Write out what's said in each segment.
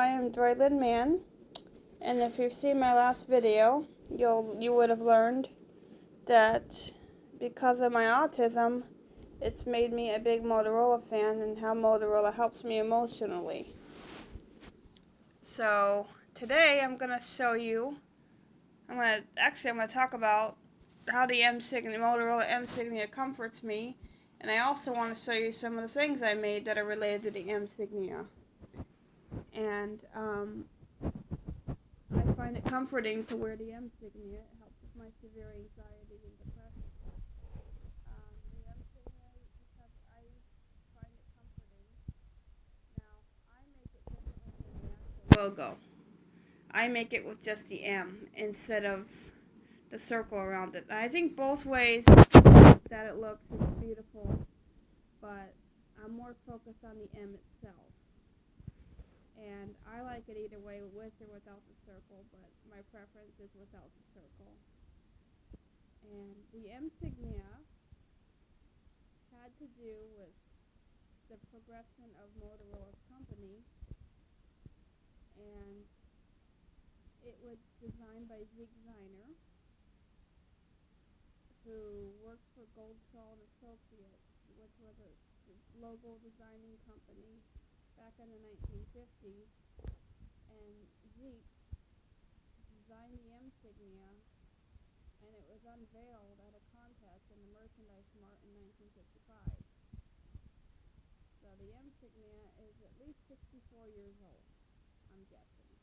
I am Droidlin Man, and if you've seen my last video, you would have learned that because of my autism, it's made me a big Motorola fan and how Motorola helps me emotionally. So today I'm gonna show you. I'm gonna talk about how the Motorola Emsignia comforts me, and I also want to show you some of the things I made that are related to the Emsignia. And I find it comforting to wear the Emsignia. It helps with my severe anxiety and depression. The Emsignia, because I find it comforting. Now, I make it differently than the actual logo. I make it with just the M instead of the circle around it. And I think both ways that it looks is beautiful, but I'm more focused on the M itself. And I like it either way, with or without the circle, but my preference is without the circle. And the Emsignia had to do with the progression of Motorola's company, and it was designed by Zeke Ziner, who worked for Goldsall and Associates, which was a logo designing company back in the 1950s, and Zeke designed the Emsignia, and it was unveiled at a contest in the Merchandise Mart in 1955. So the Emsignia is at least 64 years old, I'm guessing,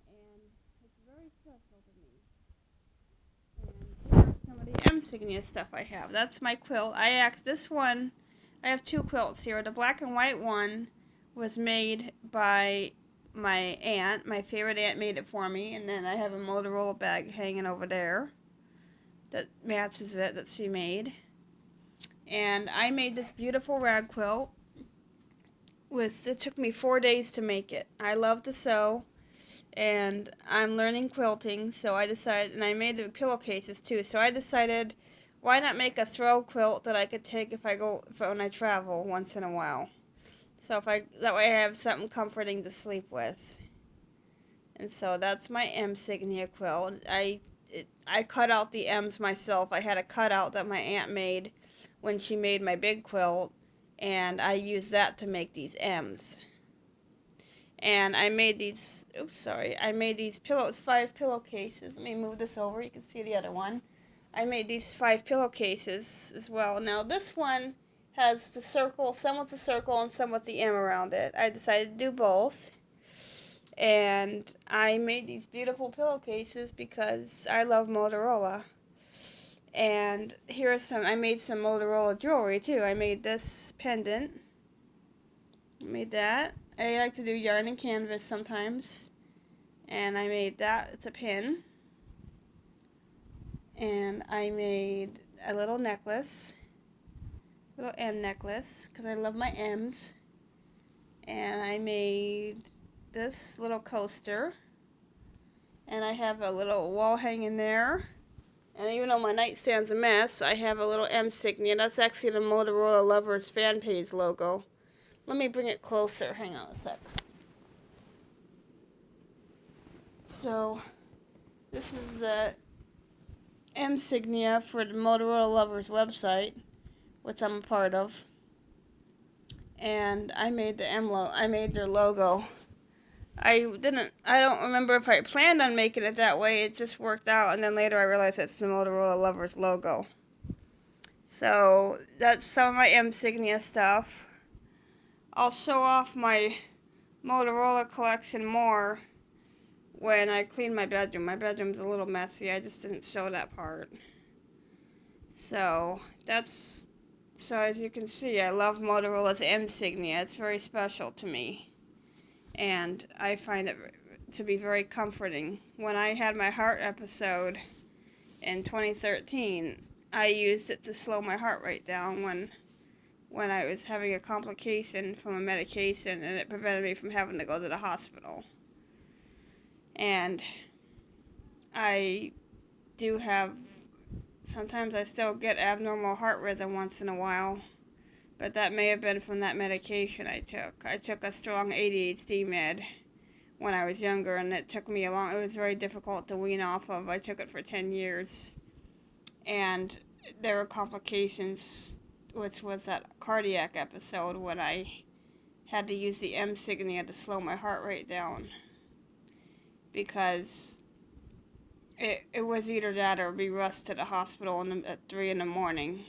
and it's very special to me. And here's some of the Emsignia stuff I have. That's my quilt. I have two quilts here. The black and white one was made by my aunt. My favorite aunt made it for me. And then I have a Motorola bag hanging over there that matches it, that she made. And I made this beautiful rag quilt. It took me 4 days to make it. I love to sew, and I'm learning quilting, so I decided, and I made the pillowcases too, so I decided, why not make a throw quilt that I could take when I travel once in a while. So that way I have something comforting to sleep with. And so that's my Emsignia quilt. I cut out the M's myself. I had a cutout that my aunt made when she made my big quilt, and I used that to make these M's. And I made these, I made these 5 pillowcases. Let me move this over, you can see the other one. I made these 5 pillowcases as well. Now this one has the circle, some with the circle and some with the M around it. I decided to do both. And I made these beautiful pillowcases because I love Motorola. And I made some Motorola jewelry too. I made this pendant. I made that. I like to do yarn and canvas sometimes. And I made that. It's a pin. And I made a little necklace. Little M necklace. Because I love my M's. And I made this little coaster. And I have a little wall hanging there. And even though my nightstand's a mess, I have a little Emsignia. That's actually the Motorola Lovers fan page logo. Let me bring it closer. Hang on a sec. So, this is the Emsignia for the Motorola Lovers website, which I'm a part of. And I made I made their logo. I don't remember if I planned on making it that way. It just worked out, and then later I realized it's the Motorola Lovers logo. So, that's some of my Emsignia stuff. I'll show off my Motorola collection more when I clean my bedroom. My bedroom's a little messy. I just didn't show that part. So as you can see, I love Motorola's Emsignia. It's very special to me. And I find it to be very comforting. When I had my heart episode in 2013, I used it to slow my heart rate down when I was having a complication from a medication, and it prevented me from having to go to the hospital. And sometimes I still get abnormal heart rhythm once in a while, but that may have been from that medication I took. I took a strong ADHD med when I was younger, and it took me it was very difficult to wean off of. I took it for 10 years, and there were complications, which was that cardiac episode when I had to use the Emsignia to slow my heart rate down, because it was either that or be rushed to the hospital at 3 in the morning.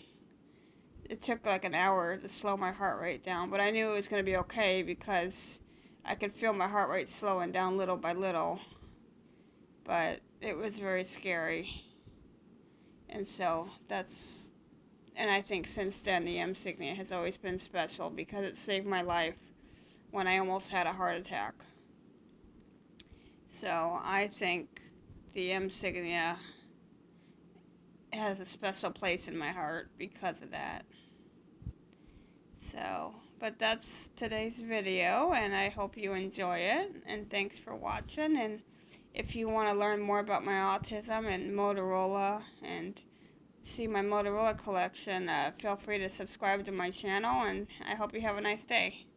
It took like an hour to slow my heart rate down, but I knew it was going to be okay because I could feel my heart rate slowing down little by little. But it was very scary. And so and I think since then the Emsignia has always been special because it saved my life when I almost had a heart attack. So I think the Emsignia has a special place in my heart because of that. So, but that's today's video, and I hope you enjoy it, and thanks for watching. And if you want to learn more about my autism and Motorola and see my Motorola collection, feel free to subscribe to my channel, and I hope you have a nice day.